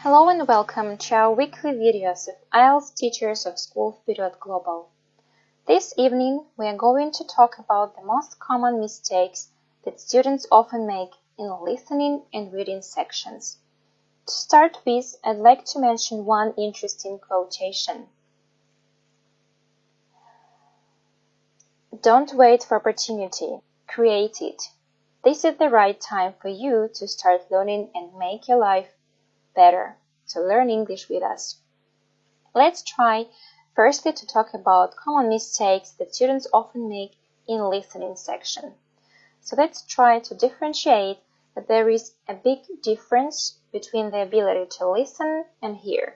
Hello and welcome to our weekly videos of IELTS teachers of School Period Global. This evening we are going to talk about the most common mistakes that students often make in listening and reading sections. To start with, I'd like to mention one interesting quotation. Don't wait for opportunity, create it. This is the right time for you to start learning and make your life better. So learn English with us. Let's try firstly to talk about common mistakes that students often make in listening section. So let's try to differentiate that there is a big difference between the ability to listen and hear.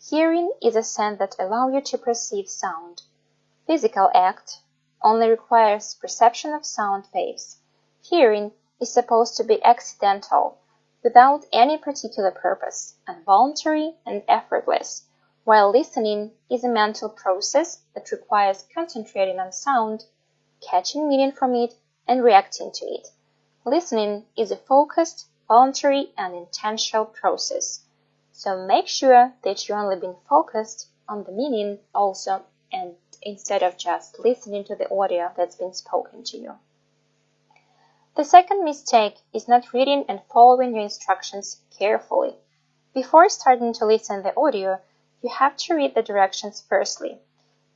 Hearing is a sense that allows you to perceive sound. Physical act only requires perception of sound waves. Hearing is supposed to be accidental, without any particular purpose, involuntary and effortless, while listening is a mental process that requires concentrating on sound, catching meaning from it, and reacting to it. Listening is a focused, voluntary, and intentional process. So make sure that you're only being focused on the meaning also, and instead of just listening to the audio that's been spoken to you. The second mistake is not reading and following your instructions carefully. Before starting to listen to the audio, you have to read the directions firstly.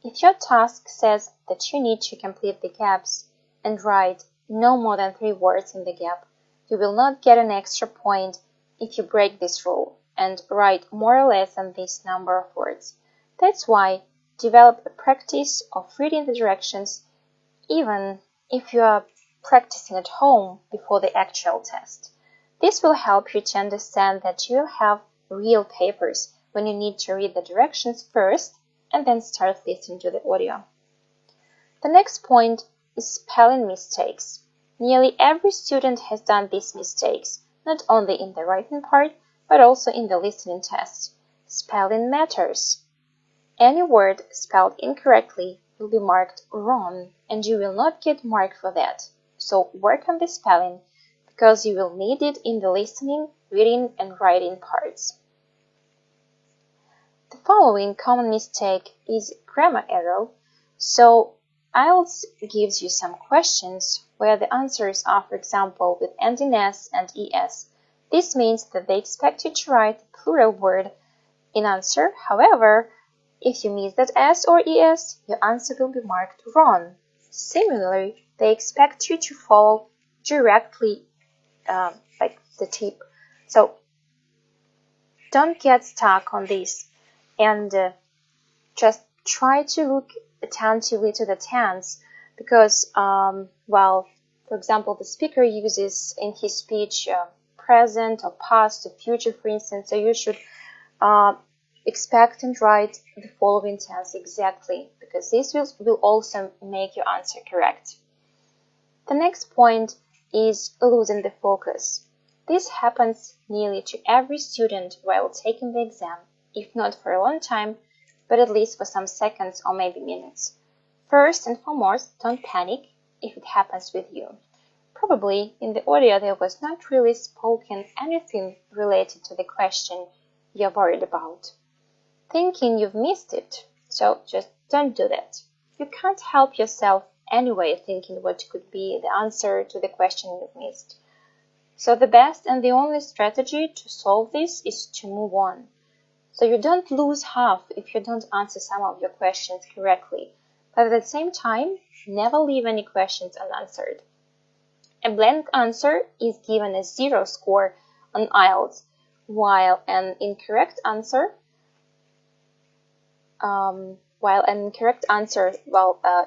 If your task says that you need to complete the gaps and write no more than 3 words in the gap, you will not get an extra point if you break this rule and write more or less than this number of words. That's why develop a practice of reading the directions even if you are practicing at home before the actual test. This will help you to understand that you will have real papers when you need to read the directions first and then start listening to the audio. The next point is spelling mistakes. Nearly every student has done these mistakes, not only in the writing part, but also in the listening test. Spelling matters. Any word spelled incorrectly will be marked wrong, and you will not get marked for that. So work on the spelling, because you will need it in the listening, reading, and writing parts. The following common mistake is grammar error. So IELTS gives you some questions where the answers are, for example, with ending S and ES. This means that they expect you to write the plural word in answer. However, if you miss that S or ES, your answer will be marked wrong. Similarly, they expect you to follow directly like the tip. So don't get stuck on this and just try to look attentively to the tense, because while, for example, the speaker uses in his speech present or past or future, for instance, so you should expect and write the following tense exactly, because this will also make your answer correct. The next point is losing the focus. This happens nearly to every student while taking the exam, if not for a long time, but at least for some seconds or maybe minutes. First and foremost, don't panic if it happens with you. Probably in the audio there was not really spoken anything related to the question you're worried about, thinking you've missed it, so just don't do that. You can't help yourself anyway thinking what could be the answer to the question you've missed. So the best and the only strategy to solve this is to move on. So you don't lose half if you don't answer some of your questions correctly, but at the same time, never leave any questions unanswered. A blank answer is given a 0 score on IELTS, while an incorrect answer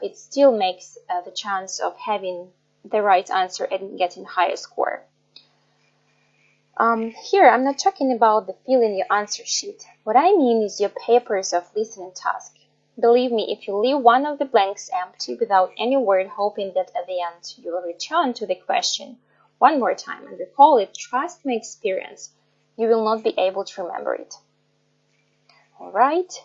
it still makes the chance of having the right answer and getting higher score. Here, I'm not talking about the fill in your answer sheet. What I mean is your papers of listening task. Believe me, if you leave one of the blanks empty without any word, hoping that at the end you will return to the question one more time and recall it, trust my experience, you will not be able to remember it. Alright?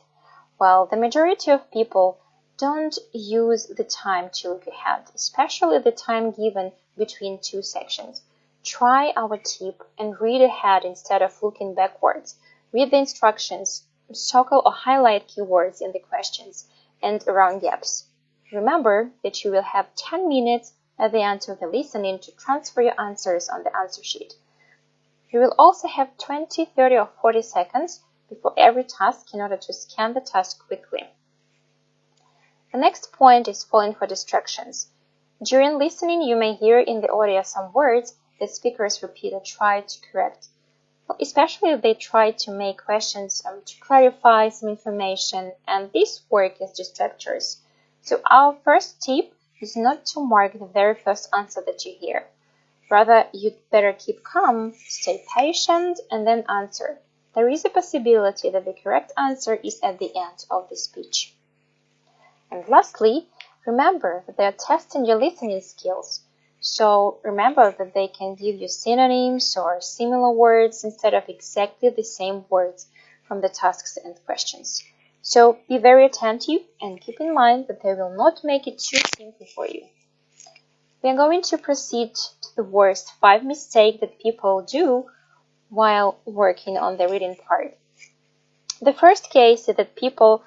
Well, the majority of people don't use the time to look ahead, especially the time given between 2 sections. Try our tip and read ahead instead of looking backwards. Read the instructions, circle or highlight keywords in the questions and around gaps. Remember that you will have 10 minutes at the end of the listening to transfer your answers on the answer sheet. You will also have 20, 30 or 40 seconds before every task in order to scan the task quickly. The next point is falling for distractions. During listening, you may hear in the audio some words that speakers repeat or try to correct, especially if they try to make questions to clarify some information, and this work as distractors. So our first tip is not to mark the very first answer that you hear. Rather, you'd better keep calm, stay patient, and then answer. There is a possibility that the correct answer is at the end of the speech. And lastly, remember that they are testing your listening skills. So remember that they can give you synonyms or similar words instead of exactly the same words from the tasks and questions. So be very attentive and keep in mind that they will not make it too simple for you. We are going to proceed to the worst 5 mistakes that people do while working on the reading part. The first case is that people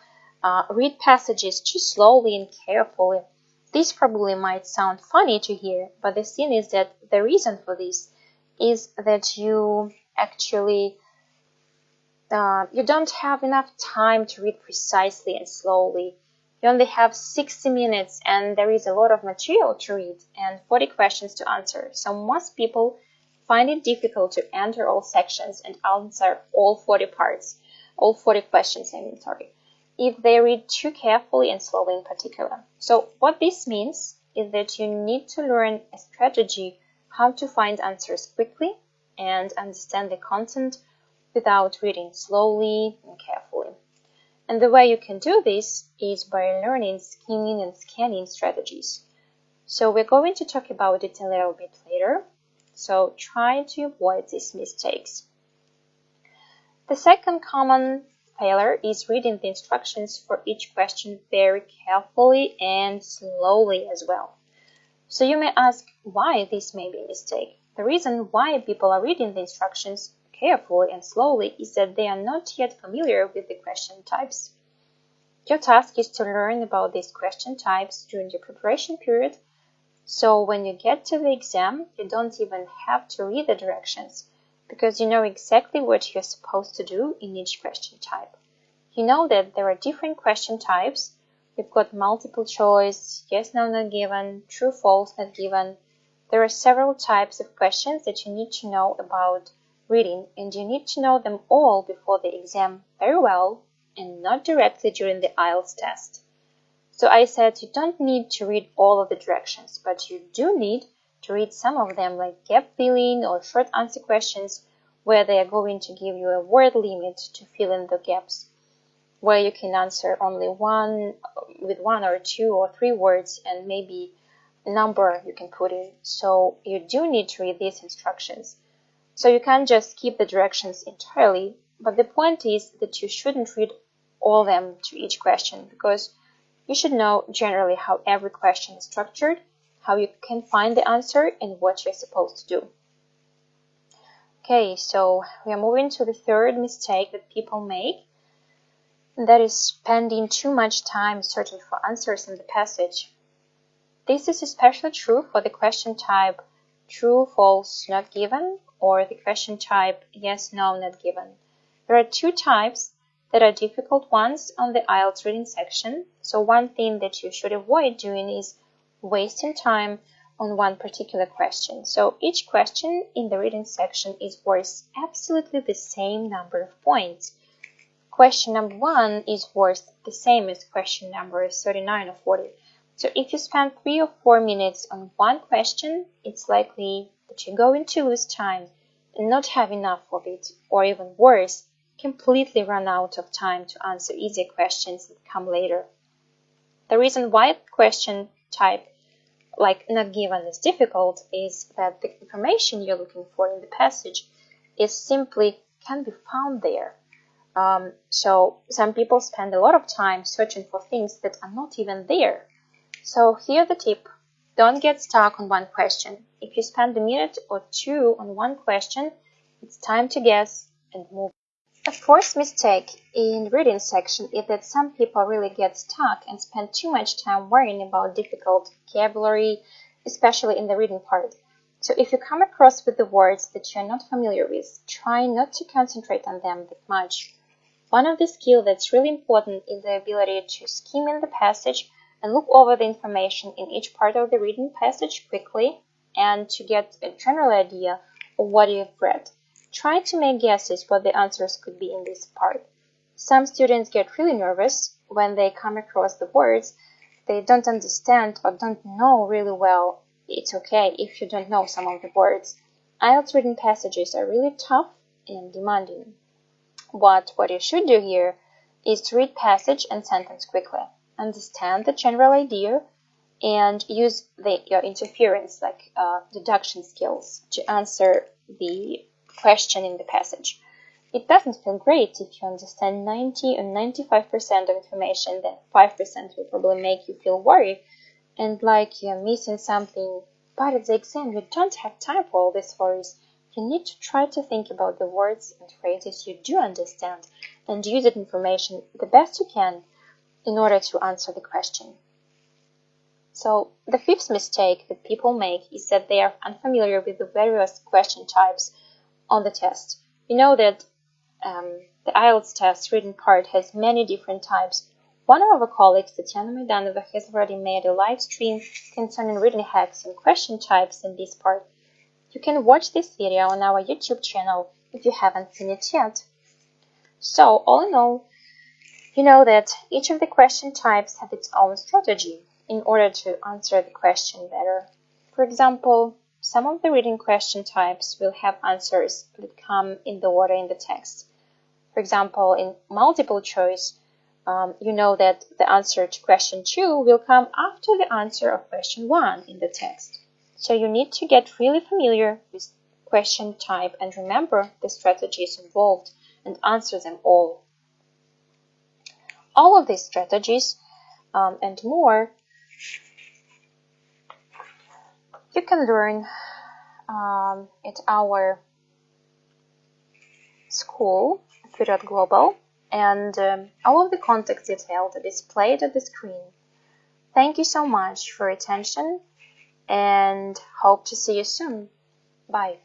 read passages too slowly and carefully. This probably might sound funny to hear, but the thing is that the reason for this is that you actually you don't have enough time to read precisely and slowly. You only have 60 minutes and there is a lot of material to read and 40 questions to answer. So most people find it difficult to enter all sections and answer all 40 questions, if they read too carefully and slowly in particular. So what this means is that you need to learn a strategy how to find answers quickly and understand the content without reading slowly and carefully. And the way you can do this is by learning skimming and scanning strategies. So we're going to talk about it a little bit later. So try to avoid these mistakes. The second common failure is reading the instructions for each question very carefully and slowly as well. So you may ask why this may be a mistake. The reason why people are reading the instructions carefully and slowly is that they are not yet familiar with the question types. Your task is to learn about these question types during your preparation period, so when you get to the exam, you don't even have to read the directions, because you know exactly what you're supposed to do in each question type. You know that there are different question types. We've got multiple choice, yes, no, not given, true, false, not given. There are several types of questions that you need to know about reading, and you need to know them all before the exam very well and not directly during the IELTS test. So I said you don't need to read all of the directions, but you do need to read some of them, like gap filling or short answer questions, where they are going to give you a word limit to fill in the gaps, where you can answer only one or two or three words and maybe a number you can put in. So you do need to read these instructions. So you can't just skip the directions entirely, but the point is that you shouldn't read all of them to each question, because you should know generally how every question is structured, how you can find the answer, and what you're supposed to do. Okay, so we are moving to the third mistake that people make, and that is spending too much time searching for answers in the passage. This is especially true for the question type true, false, not given, or the question type yes, no, not given. There are two types that are difficult ones on the IELTS reading section. So one thing that you should avoid doing is wasting time on one particular question. So each question in the reading section is worth absolutely the same number of points. Question number 1 is worth the same as question number 39 or 40. So if you spend 3 or 4 minutes on one question, it's likely that you're going to lose time and not have enough of it, or even worse, completely run out of time to answer easier questions that come later. The reason why question type like not given is difficult is that the information you're looking for in the passage is simply can be found there. So some people spend a lot of time searching for things that are not even there. So here's the tip. Don't get stuck on one question. If you spend a minute or two on one question, it's time to guess and move. A fourth mistake in the reading section is that some people really get stuck and spend too much time worrying about difficult vocabulary, especially in the reading part. So if you come across with the words that you're not familiar with, try not to concentrate on them that much. One of the skills that's really important is the ability to skim in the passage and look over the information in each part of the reading passage quickly and to get a general idea of what you've read. Try to make guesses what the answers could be in this part. Some students get really nervous when they come across the words they don't understand or don't know really well. It's okay if you don't know some of the words. IELTS reading passages are really tough and demanding. What you should do here is to read passage and sentence quickly, understand the general idea, and use your interference, like deduction skills, to answer the question in the passage. It doesn't feel great if you understand 90 or 95% of information, then 5% will probably make you feel worried and like you're missing something. But at the exam, you don't have time for all these worries. You need to try to think about the words and phrases you do understand and use that information the best you can in order to answer the question. So the fifth mistake that people make is that they are unfamiliar with the various question types on the test. You know that the IELTS test reading part has many different types. One of our colleagues, Tatiana Maidanova, has already made a live stream concerning reading hacks and question types in this part. You can watch this video on our YouTube channel if you haven't seen it yet. So, all in all, you know that each of the question types have its own strategy in order to answer the question better. For example, some of the reading question types will have answers that come in the order in the text. For example, in multiple choice, you know that the answer to question 2 will come after the answer of question 1 in the text. So you need to get really familiar with question type and remember the strategies involved and answer them all. All of these strategies and more you can learn at our school, Global, and all of the contact details are displayed at the screen. Thank you so much for your attention and hope to see you soon. Bye.